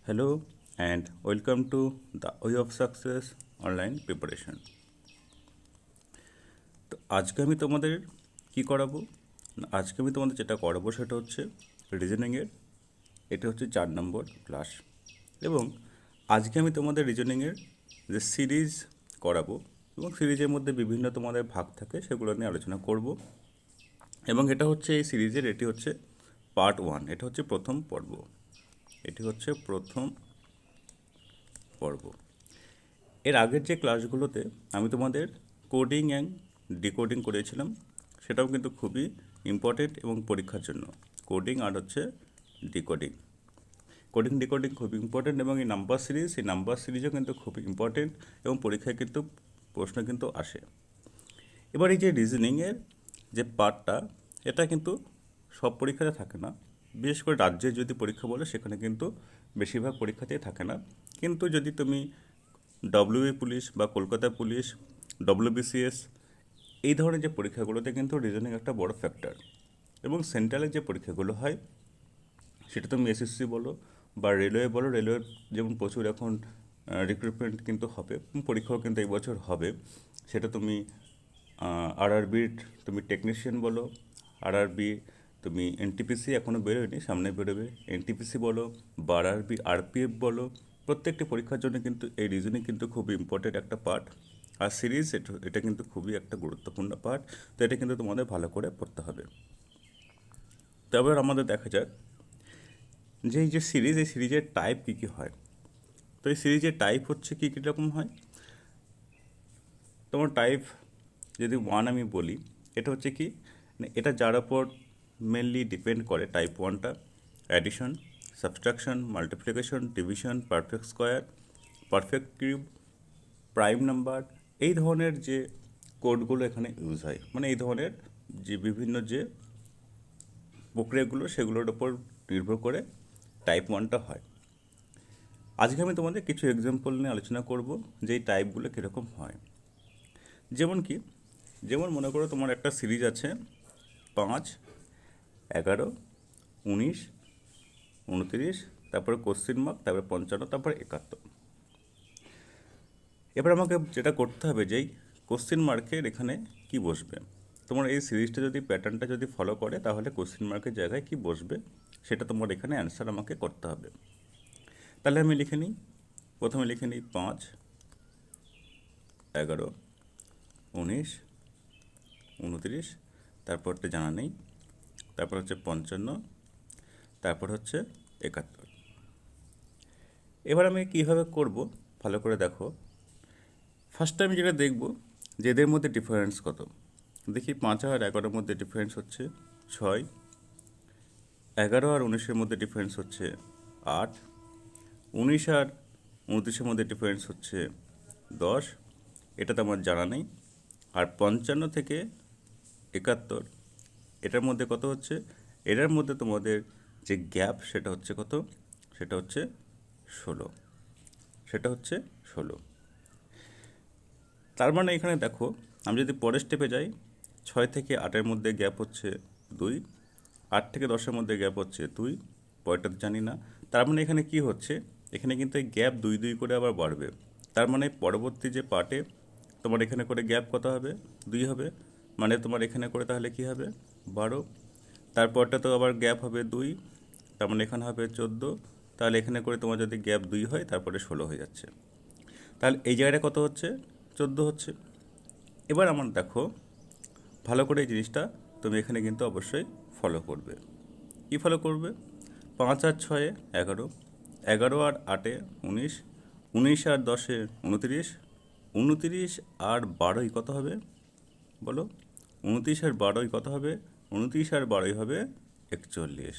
Hello and welcome to the Way of Success online preparation. তো আজকে আমি তোমাদের কি করাবো আজকে আমি তোমাদের যেটা করাবো সেটা হচ্ছে রিজনিংয়ের। এটা হচ্ছে 4 নম্বর ক্লাস এবং আজকে আমি তোমাদের রিজনিংয়ের যে সিরিজ করাবো এবং সিরিজের মধ্যে বিভিন্ন তোমাদের ভাগ থাকে সেগুলো নিয়ে আলোচনা করব। এবং এটা হচ্ছে এই সিরিজের এটি হচ্ছে পার্ট 1, এটা হচ্ছে প্রথম পর্ব। এটি হচ্ছে প্রথম পর্ব। এর আগের যে ক্লাসগুলোতে আমি তোমাদের কোডিং অ্যান্ড ডিকোডিং করেছিলাম, সেটাও কিন্তু খুবই ইম্পর্টেন্ট এবং পরীক্ষার জন্য কোডিং আর হচ্ছে ডিকোডিং। কোডিং ডিকোডিং খুব ইম্পর্টেন্ট এবং এই নাম্বার সিরিজও কিন্তু খুব ইম্পর্টেন্ট এবং পরীক্ষায় কিন্তু প্রশ্ন কিন্তু আসে। এবার এই যে রিজনিংয়ের যে পার্টটা, এটা কিন্তু সব পরীক্ষাতে থাকে না। বিশেষ করে রাজ্যের যদি পরীক্ষা বলে সেখানে কিন্তু বেশিরভাগ পরীক্ষাতেই থাকে না। কিন্তু যদি তুমি ডব্লিউবি পুলিশ বা কলকাতা পুলিশ, ডব্লিউবিসিএস এই ধরনের যে পরীক্ষাগুলোতে কিন্তু রিজনিং একটা বড় ফ্যাক্টর। এবং সেন্ট্রালের যে পরীক্ষাগুলো হয় সেটা তুমি এসএসসি বলো বা রেলওয়ে বলো, রেলওয়ে যেমন প্রচুর এখন রিক্রুটমেন্ট কিন্তু হবে, পরীক্ষাও কিন্তু এই বছর হবে। সেটা তুমি আরআরবির তুমি টেকনিশিয়ান বলো, আরআরবি তুমি এনটিপিসি এখনও বেরোয়নি, সামনে বেরোবে, এনটিপিসি বলো বা আরআরবি আরপিএফ বলো, প্রত্যেকটি পরীক্ষার জন্য কিন্তু এই রিজনিং কিন্তু খুবই ইম্পর্টেন্ট একটা পার্ট। আর সিরিজ এটা কিন্তু খুবই একটা গুরুত্বপূর্ণ পার্ট। তো এটা কিন্তু তোমাদের ভালো করে পড়তে হবে। তবে আমাদের দেখা যাক যে এই যে সিরিজ, এই সিরিজের টাইপ কী কী হয়। তো এই সিরিজের টাইপ হচ্ছে কী কী রকম হয়। তোমার টাইপ যদি 1 আমি বলি, এটা হচ্ছে কি, এটা যার ওপর মেনলি ডিপেন্ড করে টাইপ 1টা, addition, subtraction, multiplication, division, perfect square, perfect cube, prime number, এই ধরনের যে কোডগুলো এখানে ইউজ হয়, মানে এই ধরনের যে বিভিন্ন যে প্রক্রিয়াগুলো সেগুলোর ওপর নির্ভর করে টাইপ 1টা হয়। আজকে আমি তোমাদের কিছু এক্সাম্পল নিয়ে আলোচনা করব যে এই টাইপগুলো কীরকম হয়। যেমন মনে করো তোমার একটা সিরিজ আছে 5, 11, 19, 29, তারপরে কোশ্চেন মার্ক, তারপরে 55, তারপরে 71। এবার আমাকে যেটা করতে হবে, যেই কোশ্চেন মার্কের এখানে কি বসবে, তোমার এই সিরিজটা যদি প্যাটার্নটা যদি ফলো করে তাহলে কোশ্চেন মার্কের জায়গায় কি বসবে সেটা তোমার এখানে অ্যান্সার আমাকে করতে হবে। তাহলে আমি লিখে নিই, প্রথমে লিখে নিই 5, 11, 19, 29, তারপরটা জানা নেই, তারপর হচ্ছে 55, তারপর হচ্ছে 71। এবার আমি কীভাবে করব ভালো করে দেখো। ফার্স্ট টাইম যেটা দেখব যে এদের মধ্যে ডিফারেন্স কত। দেখি 5 আর 11-এর মধ্যে ডিফারেন্স হচ্ছে 6, 11 আর 19-এর মধ্যে ডিফারেন্স হচ্ছে 8, 19 আর 29-এর মধ্যে ডিফারেন্স হচ্ছে 10, এটা তো আমার জানা নেই। আর 55 থেকে 71 এটার মধ্যে কত হচ্ছে, এটার মধ্যে তোমাদের যে গ্যাপ সেটা হচ্ছে কত, সেটা হচ্ছে 16, সেটা হচ্ছে 16। তার মানে এখানে দেখো, আমি যদি পরের স্টেপে যাই, 6 থেকে 8-এর মধ্যে গ্যাপ হচ্ছে 2, 8 থেকে 10-এর মধ্যে গ্যাপ হচ্ছে 2, পরেরটা জানি না। তার মানে এখানে কি হচ্ছে, এখানে কিন্তু এই গ্যাপ 2 2 করে আবার বাড়বে। তার মানে পরবর্তী যে পার্টে তোমার এখানে করে গ্যাপ কত হবে, 2 হবে, মানে তোমার এখানে করে তাহলে কি হবে 12, তারপরটা তো আবার গ্যাপ হবে 2, তার মানে এখানে হবে 14, তাহলে এখানে করে তোমার যদি গ্যাপ 2 হয় তারপরে 16 হয়ে যাচ্ছে। তাহলে এই জায়গাটা কত হচ্ছে, 14 হচ্ছে। এবার আমার দেখো ভালো করে এই জিনিসটা তুমি এখানে কিন্তু অবশ্যই ফলো করবে। কী ফলো করবে, 5 আর 6-এ 11, 11 আর 8-এ 19, 19 আর 10-এ 29, 29 আর 12-ই কত হবে বলো, 29 আর 12-ই কত হবে, 29 আর 12-ই হবে 41,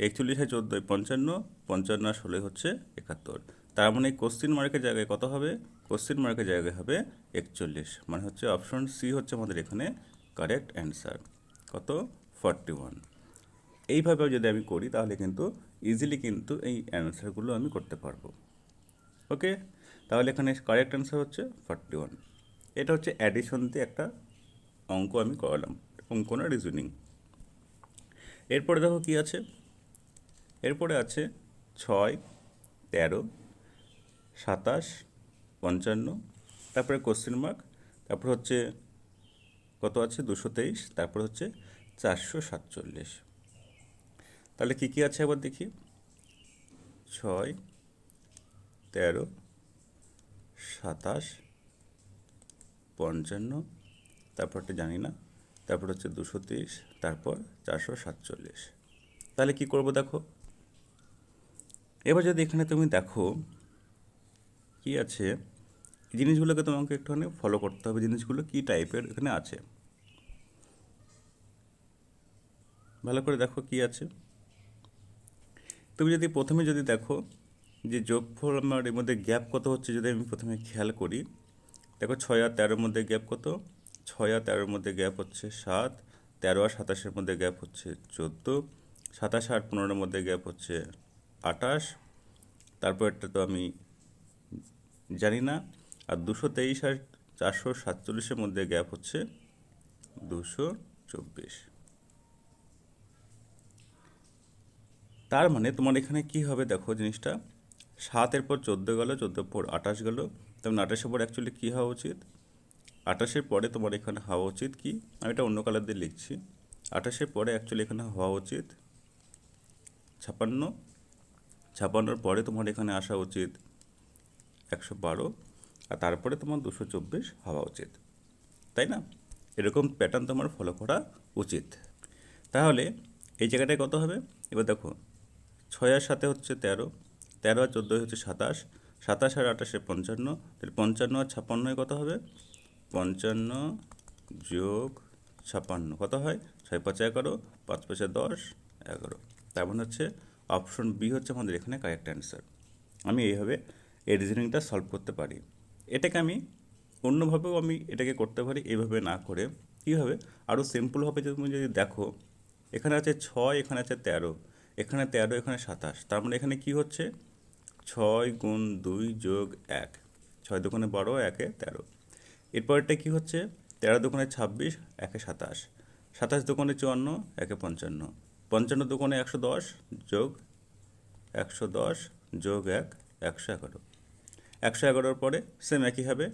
41 আর 14-ই 55, 55 আর 16 হচ্ছে 71। তার মানে কোশ্চিন মার্কের জায়গায় কত হবে, কোশ্চিন মার্কের জায়গায় হবে 41, মানে হচ্ছে অপশন সি হচ্ছে আমাদের এখানে কারেক্ট অ্যান্সার। কত, 41। এইভাবে যদি আমি করি তাহলে কিন্তু ইজিলি কিন্তু এই অ্যান্সারগুলো আমি করতে পারবো। ওকে, তাহলে এখানে কারেক্ট অ্যান্সার হচ্ছে 41। এটা হচ্ছে অ্যাডিশন দিয়ে একটা অঙ্ক আমি করালাম, অঙ্ক না রিজনিং। এরপরে দেখো কি আছে, এরপরে আছে 6, 13, 27, 55, তারপরে কোশ্চেন মার্ক, তারপর হচ্ছে কত আছে 223, তারপর হচ্ছে 447। তাহলে কী কী আছে একবার দেখি। 6, 13, 27, 55, তারপরটা জানি না, তারপর হচ্ছে 223, তারপর 447। তাহলে কি করব দেখো, এবার যদি এখানে তুমি দেখো কি আছে, এই জিনিসগুলোকে তোমাকে একটুখানি ফলো করতে হবে, জিনিসগুলো কী টাইপের এখানে আছে। ভালো করে দেখো কি আছে। তুমি যদি প্রথমে যদি দেখো যে যোগফল আমার এর মধ্যে গ্যাপ কত হচ্ছে, যদি আমি প্রথমে খেয়াল করি, দেখো 6 আর 13-র মধ্যে গ্যাপ কত, 6 আর 13-র মধ্যে গ্যাপ হচ্ছে 7, 13 আর 27-এর মধ্যে গ্যাপ হচ্ছে 14, 27 আর 15-এর মধ্যে গ্যাপ হচ্ছে 28, তারপরটা তো আমি জানি না, আর 223 আর 447-এর মধ্যে গ্যাপ হচ্ছে 224। তার মানে তোমার এখানে কি হবে দেখো জিনিসটা, 7-এর পর 14 গেল, 14 পর 28 গেল, তেমন 28-এর পর অ্যাকচুয়ালি কী হওয়া উচিত, 28-এর পরে তোমার এখানে হওয়া উচিত কি, আমি এটা অন্য কালার দিয়ে লিখছি, 28-এর পরে অ্যাকচুয়ালি এখানে হওয়া উচিত 56, 56-র পরে তোমার এখানে আসা উচিত 112, আর তারপরে তোমার 224 হওয়া উচিত, তাই না? এরকম প্যাটার্ন তোমার ফলো করা উচিত। তাহলে এই জায়গাটায় কত হবে, এবার দেখো 6 আর 7 হচ্ছে 13, 13 আর 14 হচ্ছে 27, 27 আর 28-এ 55, তাহলে 55 আর 56-এ কত হবে, 55 যোগ 56 কত হয়, 6 5 11, 5 5 10, 11। তার মানে হচ্ছে অপশন বি হচ্ছে আমাদের এখানে কারেক্ট অ্যান্সার। আমি এইভাবে এই রিজনিংটা সলভ করতে পারি। এটাকে আমি অন্যভাবেও আমি এটাকে করতে পারি, এইভাবে না করে কীভাবে আরও সিম্পলভাবে তুমি যদি দেখো, এখানে আছে 6, এখানে আছে 13, এখানে 13, এখানে 27, তার মানে এখানে কি হচ্ছে 6 গুণ 2 যোগ 1, 6 দুগুণে 12, 1-এ 13। এরপরটা কী হচ্ছে 13 দুগুণে 26, 1-এ 27, 27 দুগুণে 54, 1-এ 55, 55 দুগুণে 110 যোগ 110 যোগ 1, 111, 111-র পরে সেম একই হবে,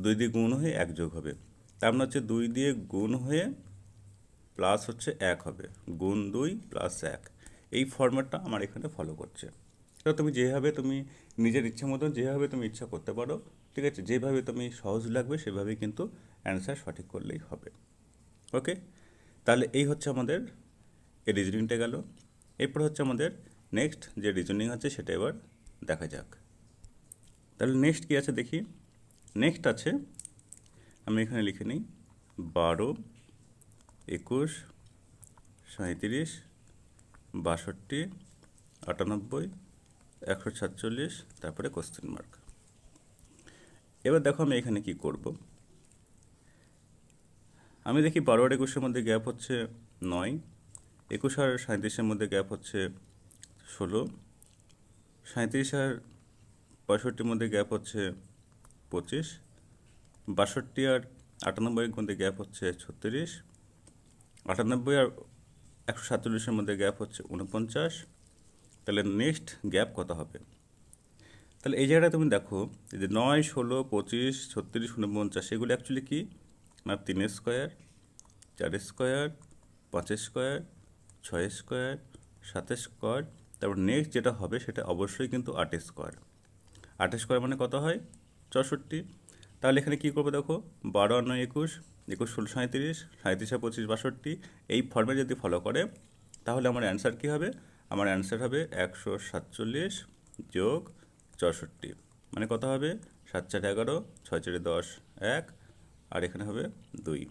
2 দিয়ে গুণ হয়ে 1 যোগ হবে, তার মানে হচ্ছে 2 দিয়ে গুণ হয়ে প্লাস হচ্ছে 1 হবে, গুণ 2 প্লাস 1, এই ফর্ম্যাটটা আমার এখানে ফলো করছে। তো তুমি যেভাবে তুমি নিজের ইচ্ছা মতো যেভাবে তুমি ইচ্ছা করতে পারো, ঠিক আছে, যেভাবে তুমি সহজ লাগবে সেভাবেই কিন্তু অ্যান্সার সঠিক করলেই হবে। ওকে, তাহলে এই হচ্ছে আমাদের এই রিজনিংটা গেল। এরপর হচ্ছে আমাদের নেক্সট যে রিজনিং আছে সেটা এবার দেখা যাক। তাহলে নেক্সট কী আছে দেখি। নেক্সট আছে, আমি এখানে লিখে নিই 12, 21, 37, 62, 98, 147, তারপরে কোশ্চেন মার্ক। এবার দেখো আমি এখানে কি করব, আমি দেখি 12 আর 21-এর মধ্যে গ্যাপ হচ্ছে 9, 21 আর 37-এর মধ্যে গ্যাপ হচ্ছে 16, 37 আর 65-র মধ্যে গ্যাপ হচ্ছে 25, 62 আর 98-এর মধ্যে গ্যাপ হচ্ছে 36, 98 আর 147-এর মধ্যে গ্যাপ হচ্ছে 49। তাহলে নেক্সট গ্যাপ কত হবে, তাহলে এই জায়গাটা তুমি দেখো যে 9, 16, 25, 36, 49, এগুলো অ্যাকচুয়ালি কি না 3 square, 4 square, 5 square, 6 square, 7 square, তারপর নেক্সট যেটা হবে সেটা অবশ্যই কিন্তু 8 স্কোয়ার। 8 স্কোয়ার মানে কত হয় 64। তাহলে এখানে কী করবো দেখো 12 আর 9 21, 21 16 37, 37 আর 25 62, এই ফর্মে যদি ফলো করে তাহলে আমার অ্যান্সার কী হবে, আমার অ্যান্সার হবে 147 যোগ 64, মানে কত হবে 7 4 11, 6 4 10, 1, আর এখানে হবে 2,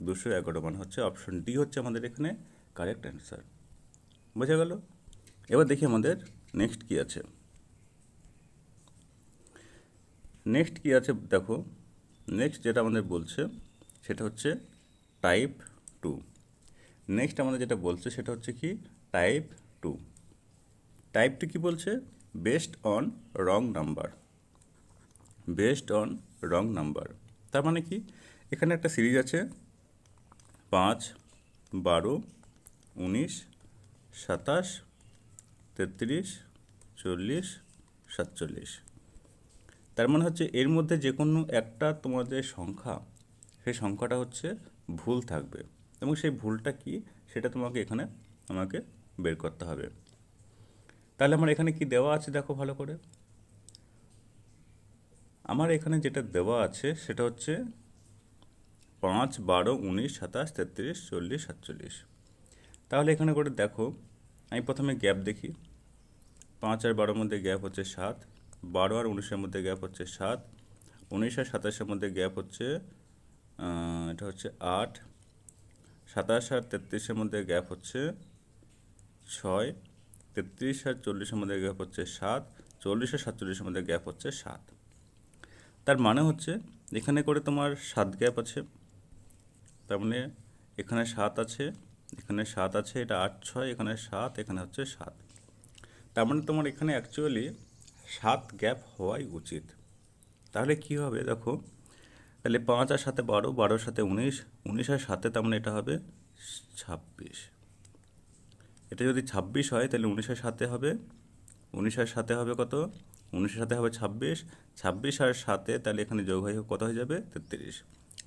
211, মানে হচ্ছে অপশন ডি হচ্ছে আমাদের এখানে কারেক্ট অ্যান্সার। বোঝা গেল? এবার দেখি আমাদের নেক্সট কী আছে। নেক্সট কী আছে দেখো, নেক্সট যেটা আমাদের বলছে সেটা হচ্ছে টাইপ 2। নেক্সট আমাদের যেটা বলছে সেটা হচ্ছে কি টাইপ 2। টাইপ 2 কী বলছে, based on wrong number, based on wrong number. তার মানে কি, এখানে একটা সিরিজ আছে 5, 12, 19, 27, 33, 40, 47। তার মানে হচ্ছে এর মধ্যে যে কোনো একটা তোমার যে সংখ্যা, সেই সংখ্যাটা হচ্ছে ভুল থাকবে, এবং সেই ভুলটা কি সেটা তোমাকে এখানে আমাকে বের করতে হবে। তাহলে আমার এখানে কি দেওয়া আছে দেখো ভালো করে। আমার এখানে যেটা দেওয়া আছে সেটা হচ্ছে 5, 12, 19, 27, 33, 40, 47। তাহলে এখানে করে দেখো, আমি প্রথমে গ্যাপ দেখি। 5 আর 12-র মধ্যে গ্যাপ হচ্ছে 7, 12 আর 19-এর মধ্যে গ্যাপ হচ্ছে 7, 19 আর 27-এর মধ্যে গ্যাপ হচ্ছে এটা হচ্ছে 8, 27 আর 33-এর মধ্যে গ্যাপ হচ্ছে 6, 33 আর 40-এর মধ্যে গ্যাপ হচ্ছে 7, 40 আর 47-এর মধ্যে গ্যাপ হচ্ছে 7। তার মানে হচ্ছে এখানে করে তোমার 7 গ্যাপ আছে, তার মানে এখানে 7 আছে, এখানে 7 আছে, এটা 8, 6, এখানে 7, এখানে হচ্ছে 7। তার মানে তোমার এখানে অ্যাকচুয়ালি 7 গ্যাপ হওয়াই উচিত। তাহলে কি হবে দেখো, তাহলে 5 আর 7-এ 12, 12-র সাথে 19, 19 আর 7-এ, তার মানে এটা হবে 26। এটা যদি 26 হয় তাহলে 19 আর 7-এ হবে, 19 আর 7-এ হবে কত, 19 আর 7-এ হবে 26, 26 আর 7-এ তাহলে এখানে যোগ হয়ে কত হয়ে যাবে 33।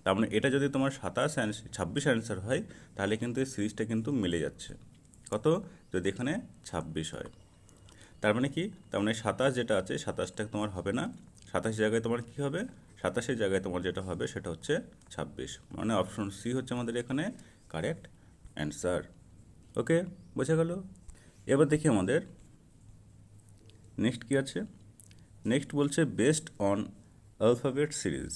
তার মানে এটা যদি তোমার 26 অ্যান্সার হয় তাহলে কিন্তু এই সিরিজটা কিন্তু মিলে যাচ্ছে। কত, যদি এখানে 26 হয়। তার মানে কি, তার মানে 27 যেটা আছে 27টা তোমার হবে না, 27 জায়গায় তোমার কি হবে, 27-এর জায়গায় তোমার যেটা হবে সেটা হচ্ছে 26। মানে অপশন সি হচ্ছে আমাদের এখানে কারেক্ট অ্যান্সার। ওকে, বোঝা গেল। এবার দেখি আমাদের নেক্সট কি আছে। নেক্সট বলছে বেস্ট অন অ্যালফাবেট সিরিজ।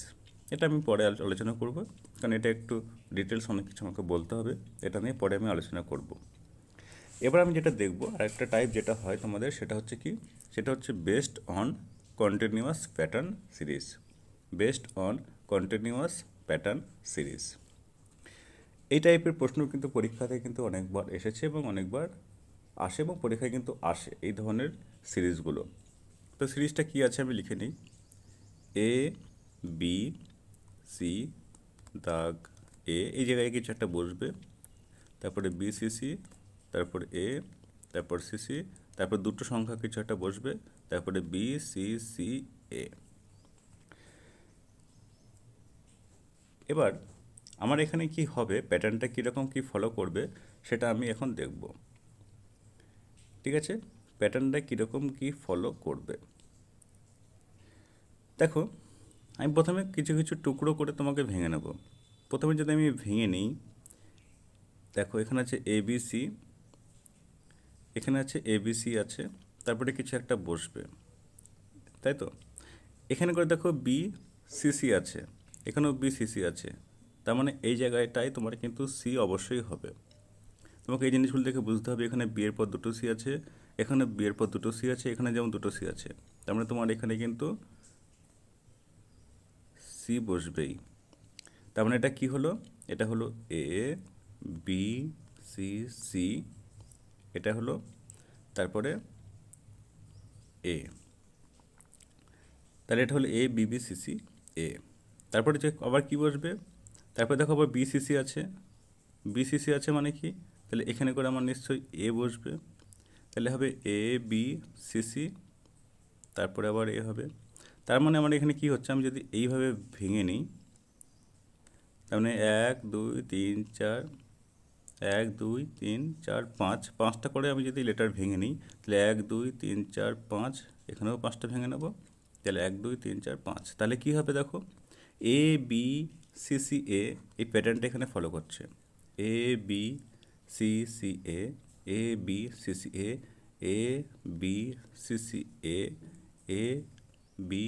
এটা আমি পরে আলোচনা করব, কারণ এটা একটু ডিটেলস অনেক কিছু আমাকে বলতে হবে, এটা নিয়ে পরে আমি আলোচনা করব। এবার আমি যেটা দেখব, আরেকটা টাইপ যেটা হয় তোমাদের, সেটা হচ্ছে কি, সেটা হচ্ছে best on continuous pattern series. Best on continuous pattern series, এই টাইপের প্রশ্ন কিন্তু পরীক্ষাতে কিন্তু অনেকবার এসেছে এবং অনেকবার আসে, এবং পরীক্ষায় কিন্তু আসে এই ধরনের সিরিজগুলো। তো সিরিজটা কি আছে আমি লিখে নিই। এ বি সি দাগ এ, এই জায়গায় কিছু একটা বসবে, তারপরে বি সি সি, তারপর এ, তারপর সি সি, তারপর দুটো সংখ্যা কিছু একটা বসবে, তারপরে বি সি সি এ। এবার আমার এখানে কি হবে, প্যাটার্নটা কীরকম কি ফলো করবে সেটা আমি এখন দেখব। ঠিক আছে, প্যাটার্নটা কীরকম কি ফলো করবে দেখো। আমি প্রথমে কিছু কিছু টুকরো করে তোমাকে ভেঙে নেব। প্রথমে যদি আমি ভেঙে নিই, দেখো এখানে আছে এবিসি, এখানে আছে এবিসি আছে, তারপরে কিছু একটা বসবে, তাই তো। এখানে করে দেখো বি সিসি আছে, এখানেও বি সিসি আছে, তার মানে এই জায়গাটায় তোমার কিন্তু সি অবশ্যই হবে। তোমাকে এই জিনিসগুলো দেখে বুঝতে হবে, এখানে বি এর পর দুটো সি আছে, এখানে বি এর পর দুটো সি আছে, এখানে যেমন দুটো সি আছে, তার মানে তোমার এখানে কিন্তু সি বসবেই। তার মানে এটা কি হলো, এটা হলো এ বি সি সি, এটা হলো তারপরে এ, তাহলে এটা হলো A B B C C এ। তারপরে যে আবার কি বসবে, তারপরে দেখো আবার বি সি সি আছে, বি সি সি আছে মানে কি, তাহলে এখানে করে আমার নিশ্চয়ই এ বসবে, তাহলে হবে এ বি সি সি, তারপরে আবার এ হবে। তার মানে আমার এখানে কি হচ্ছে, আমি যদি এইভাবে ভেঙে নিই, তার মানে 1 2 3 4, 1 2 3 4 5, 5টা করে আমি যদি লেটার ভেঙে নিই, তাহলে 1 2 3 4 5, এখানেও 5টা ভেঙে নেব, তাহলে 1 2 3 4 5। তাহলে কী হবে দেখো, এ বি সি সি এ, এই প্যাটার্নটা এখানে ফলো করছে। A B C C A, A B C C A, A B C C A, A B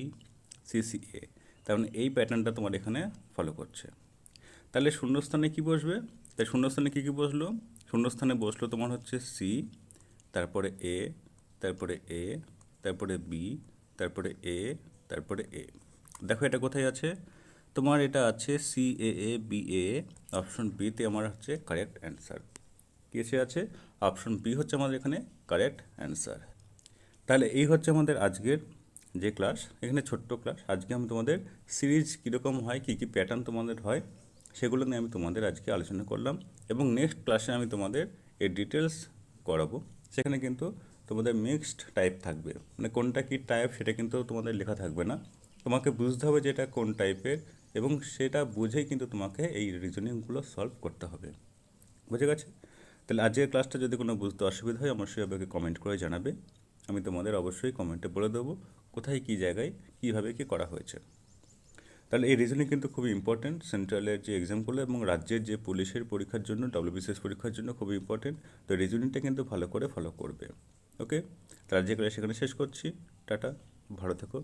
C C এ, তার মানে এই প্যাটার্নটা তোমার এখানে ফলো করছে। তাহলে শূন্যস্থানে কি বসবে, তাই শূন্যস্থানে কী কী বসলো, শূন্যস্থানে বসলো তোমার হচ্ছে সি, তারপরে এ, তারপরে এ, তারপরে বি, তারপরে এ, তারপরে এ। দেখো এটা কোথায় আছে, তোমার এটা আছে C A A B A, option বিতে আমার হচ্ছে কারেক্ট অ্যান্সার। কিসে আছে, অপশন বি হচ্ছে আমাদের এখানে কারেক্ট অ্যান্সার। তাহলে এই হচ্ছে আমাদের আজকের যে ক্লাস, এখানে ছোট্ট ক্লাস। আজকে আমি তোমাদের সিরিজ কীরকম হয়, কী কী প্যাটার্ন তোমাদের হয়, সেগুলো নিয়ে আমি তোমাদের আজকে আলোচনা করলাম, এবং নেক্সট ক্লাসে আমি তোমাদের এর ডিটেলস করাবো। সেখানে কিন্তু তোমাদের মিক্সড টাইপ থাকবে, মানে কোনটা কী টাইপ সেটা কিন্তু তোমাদের লেখা থাকবে না, তোমাকে বুঝতে হবে যে এটা কোন টাইপের, এবং সেটা বুঝেই কিন্তু তোমাকে এই রিজনিংগুলো সলভ করতে হবে। বুঝে গেছে? তাহলে আজকের ক্লাসটা যদি কোনো বুঝতে অসুবিধা হয় অবশ্যই আমাকে কমেন্ট করে জানাবে, আমি তোমাদের অবশ্যই কমেন্টে বলে দেবো কোথায় কী জায়গায় কীভাবে কী করা হয়েছে। তাহলে এই রিজনিং কিন্তু খুবই ইম্পর্টেন্ট, সেন্ট্রালের যে এক্সামগুলো এবং রাজ্যের যে পুলিশের পরীক্ষার জন্য, ডব্লিউবিসিএস পরীক্ষার জন্য খুবই ইম্পর্টেন্ট। তো রিজনিংটা কিন্তু ভালো করে ফলো করবে। ওকে, তাহলে আজকে ক্লাস সেখানে শেষ করছি। টাটা, ভালো থেকো।